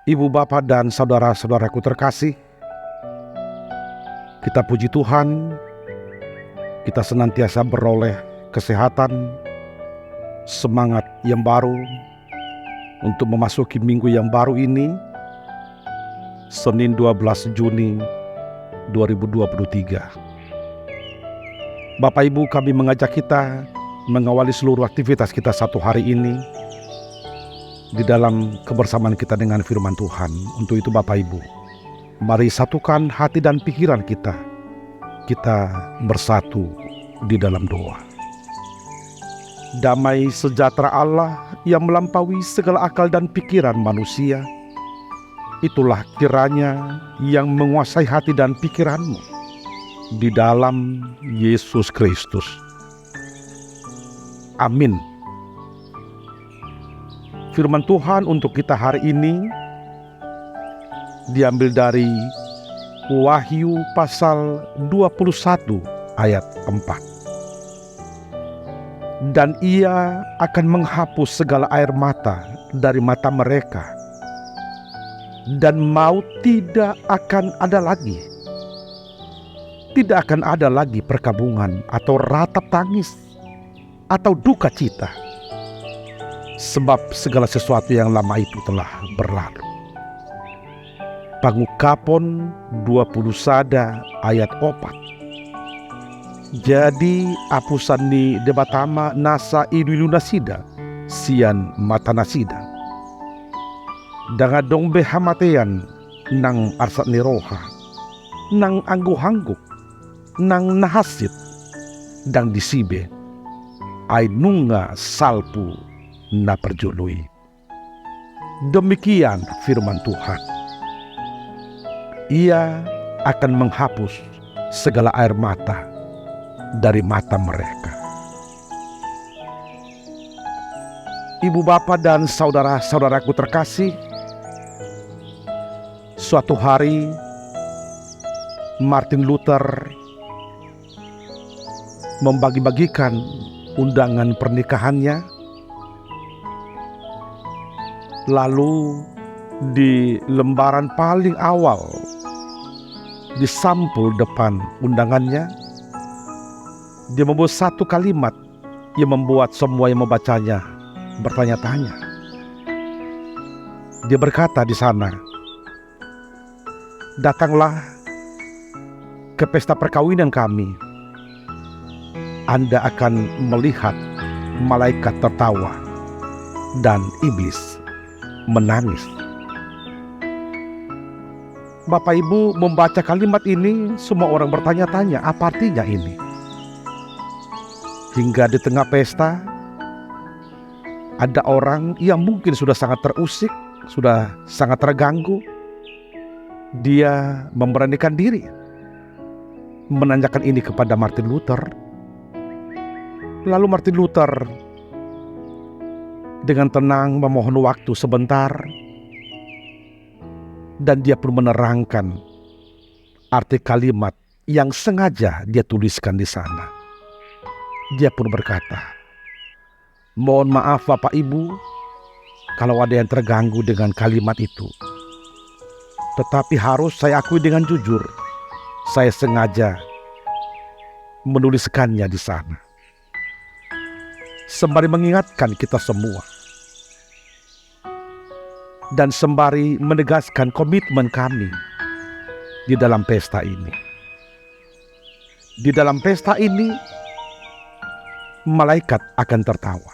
Ibu bapak dan saudara-saudaraku terkasih, kita puji Tuhan, kita senantiasa beroleh kesehatan, semangat yang baru untuk memasuki minggu yang baru ini, Senin 12 Juni 2023. Bapak Ibu, kami mengajak kita mengawali seluruh aktivitas kita satu hari ini di dalam kebersamaan kita dengan firman Tuhan. Untuk itu Bapak Ibu, mari satukan hati dan pikiran kita. Kita bersatu di dalam doa. Damai sejahtera Allah yang melampaui segala akal dan pikiran manusia, itulah kiranya yang menguasai hati dan pikiranmu di dalam Yesus Kristus. Amin. Firman Tuhan untuk kita hari ini diambil dari Wahyu pasal 21 ayat 4. Dan ia akan menghapus segala air mata dari mata mereka, dan maut tidak akan ada lagi. Tidak akan ada lagi perkabungan atau ratap tangis atau duka cita, sebab segala sesuatu yang lama itu telah berlalu. Pangukapon 20 sada ayat 4. Jadi apusan ni debatama nasa idulunasida sian matanasida. Dangadong behamatean nang arsat ni roha, nang angguhangguk, nang nahasit, dang disibe, ay nunga salpu na perjului. Demikian firman Tuhan. Ia akan menghapus segala air mata dari mata mereka. Ibu bapak dan saudara-saudaraku terkasih, suatu hari Martin Luther membagi-bagikan undangan pernikahannya. Lalu di lembaran paling awal, di sampul depan undangannya, dia membuat satu kalimat yang membuat semua yang membacanya bertanya-tanya. Dia berkata di sana, "Datanglah ke pesta perkawinan kami. Anda akan melihat malaikat tertawa dan iblis menangis." Bapak Ibu membaca kalimat ini, semua orang bertanya-tanya, apa artinya ini? Hingga di tengah pesta, ada orang yang mungkin sudah sangat terusik, sudah sangat terganggu. Dia memberanikan diri menanyakan ini kepada Martin Luther. Lalu Martin Luther dengan tenang memohon waktu sebentar, dan dia pun menerangkan arti kalimat yang sengaja dia tuliskan di sana. Dia pun berkata, "Mohon maaf Bapak Ibu kalau ada yang terganggu dengan kalimat itu. Tetapi harus saya akui dengan jujur, saya sengaja menuliskannya di sana sembari mengingatkan kita semua, dan sembari menegaskan komitmen kami di dalam pesta ini. Di dalam pesta ini, malaikat akan tertawa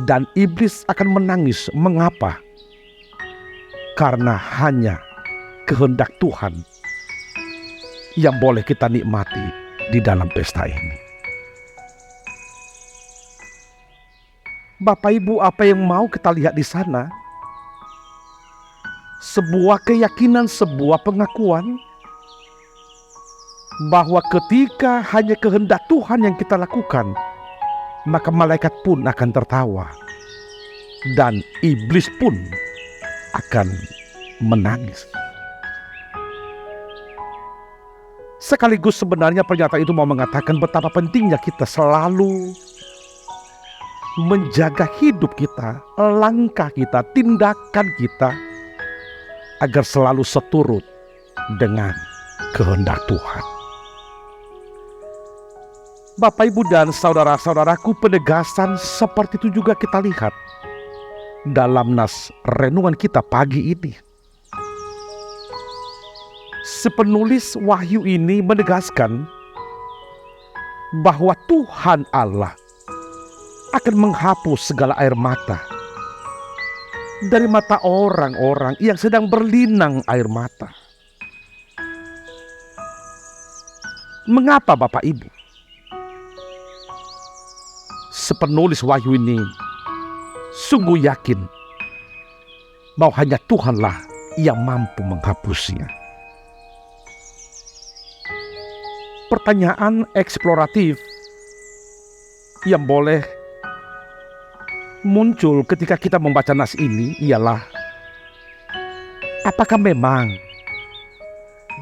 dan iblis akan menangis. Mengapa? Karena hanya kehendak Tuhan yang boleh kita nikmati di dalam pesta ini. Bapak Ibu, apa yang mau kita lihat di sana? Sebuah keyakinan, sebuah pengakuan bahwa ketika hanya kehendak Tuhan yang kita lakukan, maka malaikat pun akan tertawa dan iblis pun akan menangis. Sekaligus sebenarnya pernyataan itu mau mengatakan betapa pentingnya kita selalu menjaga hidup kita, langkah kita, tindakan kita agar selalu seturut dengan kehendak Tuhan. Bapak, Ibu, dan saudara-saudaraku, penegasan seperti itu juga kita lihat dalam nas renungan kita pagi ini. Si penulis Wahyu ini menegaskan bahwa Tuhan Allah akan menghapus segala air mata dari mata orang-orang yang sedang berlinang air mata. Mengapa, Bapak Ibu? Sepenulis Wahyu ini sungguh yakin bahwa hanya Tuhanlah yang mampu menghapusnya. Pertanyaan eksploratif yang boleh muncul ketika kita membaca nas ini ialah, apakah memang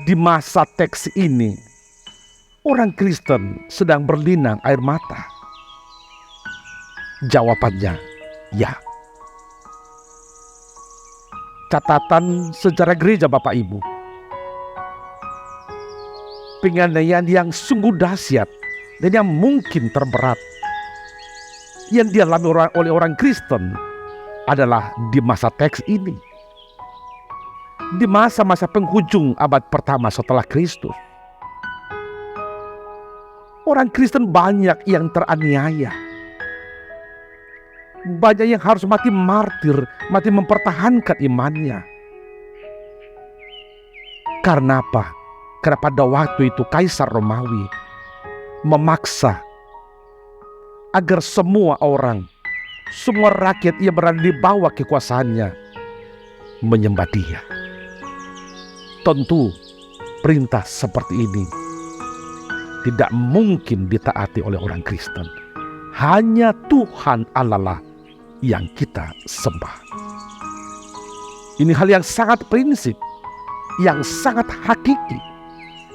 di masa teks ini orang Kristen sedang berlinang air mata? Jawabannya ya. Catatan sejarah gereja, Bapak Ibu, penganiayaan yang sungguh dahsyat dan yang mungkin terberat yang dialami oleh orang Kristen adalah di masa teks ini, di masa-masa penghujung abad pertama setelah Kristus. Orang Kristen banyak yang teraniaya, banyak yang harus mati martir, mati mempertahankan imannya. Karena apa? Karena pada waktu itu Kaisar Romawi memaksa agar semua orang, semua rakyat yang berada di bawah kekuasaannya menyembah Dia. Tentu perintah seperti ini tidak mungkin ditaati oleh orang Kristen. Hanya Tuhan Allah lah yang kita sembah. Ini hal yang sangat prinsip, yang sangat hakiki,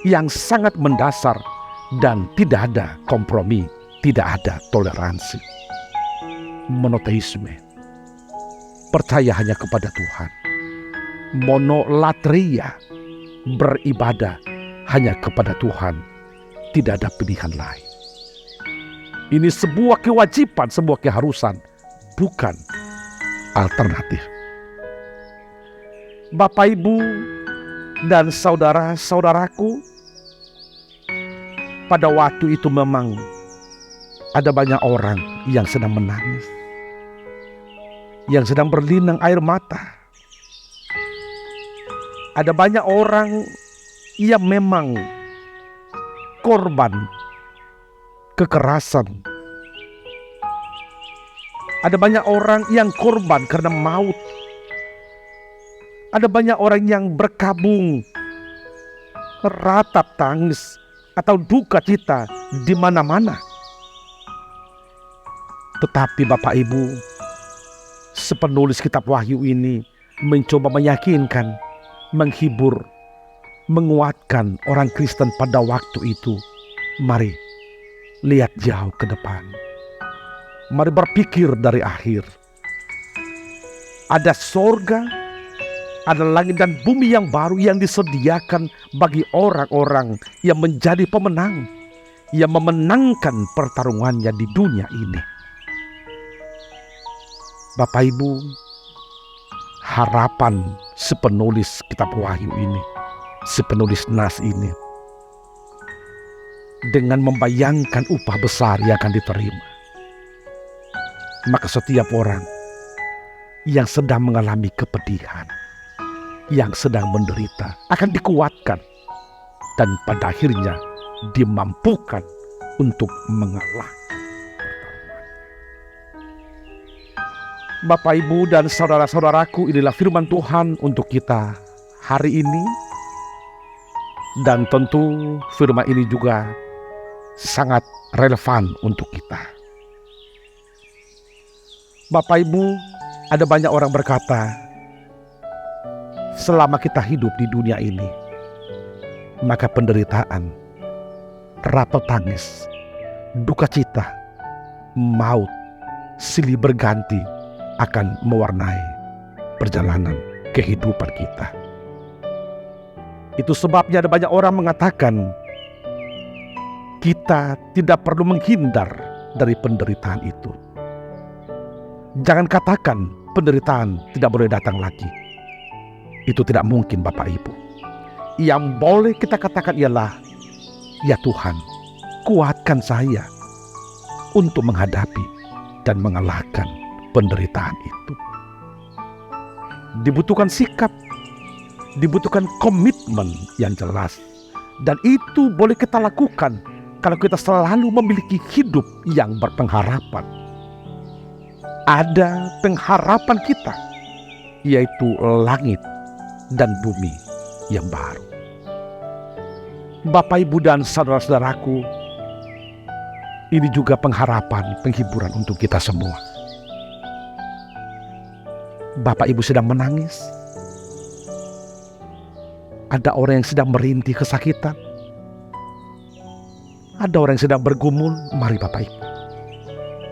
yang sangat mendasar, dan tidak ada kompromi, tidak ada toleransi. Monoteisme, percaya hanya kepada Tuhan. Monolatria, beribadah hanya kepada Tuhan, tidak ada pilihan lain. Ini sebuah kewajiban, sebuah keharusan, bukan alternatif. Bapak, Ibu, dan saudara-saudaraku, pada waktu itu memang ada banyak orang yang sedang menangis, yang sedang berlinang air mata. Ada banyak orang yang memang korban kekerasan. Ada banyak orang yang korban karena maut. Ada banyak orang yang berkabung, ratap tangis atau duka cita di mana-mana. Tetapi Bapak Ibu, sepenulis kitab Wahyu ini mencoba meyakinkan, menghibur, menguatkan orang Kristen pada waktu itu. Mari lihat jauh ke depan. Mari berpikir dari akhir. Ada sorga, ada langit dan bumi yang baru yang disediakan bagi orang-orang yang menjadi pemenang, yang memenangkan pertarungannya di dunia ini. Bapak Ibu, harapan sepenulis kitab Wahyu ini, sepenulis nas ini, dengan membayangkan upah besar yang akan diterima, maka setiap orang yang sedang mengalami kepedihan, yang sedang menderita, akan dikuatkan dan pada akhirnya dimampukan untuk mengalah. Bapak, Ibu, dan saudara-saudaraku, inilah firman Tuhan untuk kita hari ini. Dan tentu firman ini juga sangat relevan untuk kita. Bapak, Ibu, ada banyak orang berkata, selama kita hidup di dunia ini, maka penderitaan, ratap tangis, duka cita, maut, silih berganti akan mewarnai perjalanan kehidupan kita. Itu sebabnya ada banyak orang mengatakan kita tidak perlu menghindar dari penderitaan itu. Jangan katakan penderitaan tidak boleh datang lagi. Itu tidak mungkin, Bapak Ibu. Yang boleh kita katakan ialah, ya Tuhan, kuatkan saya untuk menghadapi dan mengalahkan penderitaan itu. Dibutuhkan sikap, dibutuhkan komitmen yang jelas. Dan itu boleh kita lakukan kalau kita selalu memiliki hidup yang berpengharapan. Ada pengharapan kita, yaitu langit dan bumi yang baru. Bapak, Ibu, dan saudara-saudaraku, ini juga pengharapan, penghiburan untuk kita semua. Bapak Ibu sedang menangis. Ada orang yang sedang merintih kesakitan. Ada orang yang sedang bergumul. Mari Bapak Ibu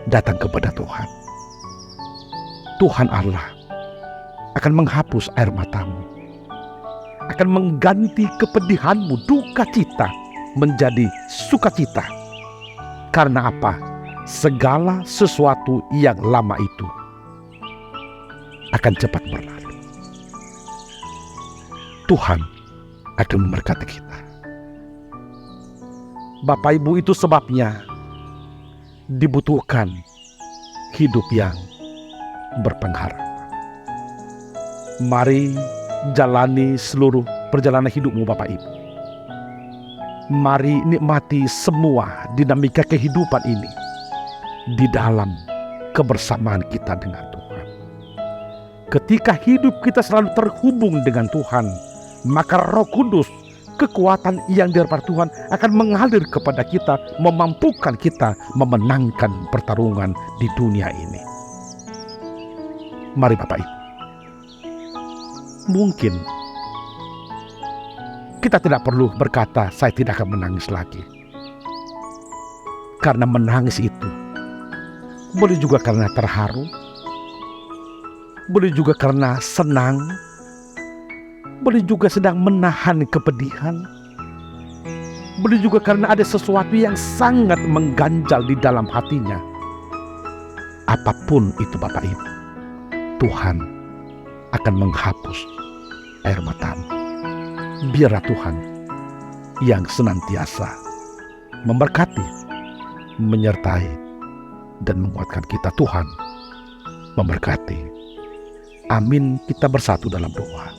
datang kepada Tuhan. Tuhan Allah akan menghapus air matamu, akan mengganti kepedihanmu, duka cita menjadi sukacita. Karena apa? Segala sesuatu yang lama itu akan cepat berlalu. Tuhan akan memberkati kita. Bapak Ibu, itu sebabnya dibutuhkan hidup yang berpengharapan. Mari jalani seluruh perjalanan hidupmu, Bapak Ibu. Mari nikmati semua dinamika kehidupan ini di dalam kebersamaan kita dengan Tuhan. Ketika hidup kita selalu terhubung dengan Tuhan, maka Roh Kudus, kekuatan yang daripada Tuhan akan mengalir kepada kita, memampukan kita memenangkan pertarungan di dunia ini. Mari Bapak Ibu. Mungkin kita tidak perlu berkata, saya tidak akan menangis lagi. Karena menangis itu boleh juga karena terharu, boleh juga karena senang, boleh juga sedang menahan kepedihan, boleh juga karena ada sesuatu yang sangat mengganjal di dalam hatinya. Apapun itu Bapak Ibu, Tuhan akan menghapus air matamu. Biarlah Tuhan yang senantiasa memberkati, menyertai, dan menguatkan kita. Tuhan memberkati. Amin. Kita bersatu dalam doa.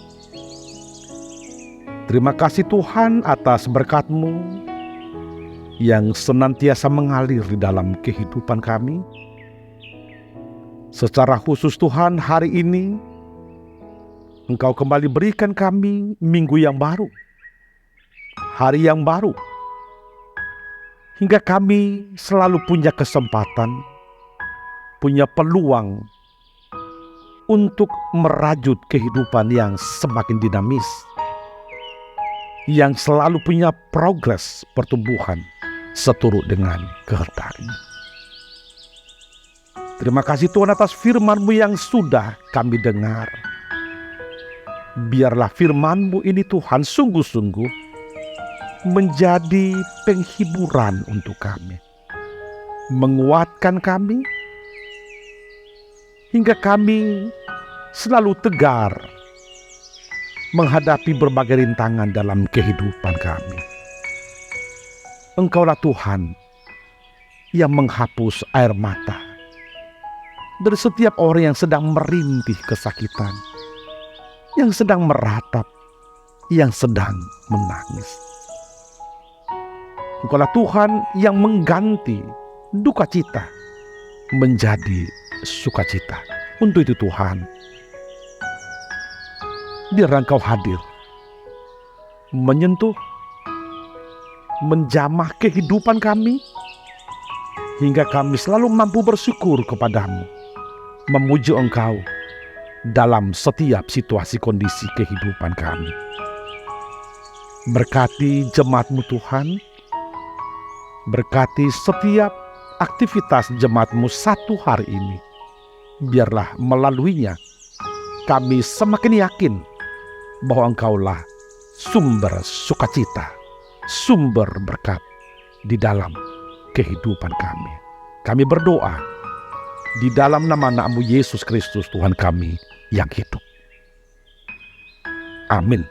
Terima kasih Tuhan atas berkat-Mu yang senantiasa mengalir di dalam kehidupan kami. Secara khusus Tuhan, hari ini Engkau kembali berikan kami minggu yang baru, hari yang baru, hingga kami selalu punya kesempatan, punya peluang untuk merajut kehidupan yang semakin dinamis, yang selalu punya progres pertumbuhan seturut dengan kehendak-Mu. Terima kasih Tuhan atas firman-Mu yang sudah kami dengar. Biarlah firman-Mu ini Tuhan sungguh-sungguh menjadi penghiburan untuk kami, menguatkan kami, hingga kami selalu tegar menghadapi berbagai rintangan dalam kehidupan kami. Engkaulah Tuhan yang menghapus air mata dari setiap orang yang sedang merintih kesakitan, yang sedang meratap, yang sedang menangis. Engkaulah Tuhan yang mengganti duka cita menjadi sukacita. Untuk itu Tuhan, biarlah Engkau hadir, menyentuh, menjamah kehidupan kami, hingga kami selalu mampu bersyukur kepadamu, memuji Engkau dalam setiap situasi kondisi kehidupan kami. Berkati jemaat-Mu Tuhan, berkati setiap aktivitas jemaat-Mu satu hari ini. Biarlah melaluinya kami semakin yakin bahwa Engkaulah sumber sukacita, sumber berkat di dalam kehidupan kami. Kami berdoa di dalam nama-Mu Yesus Kristus Tuhan kami yang hidup. Amin.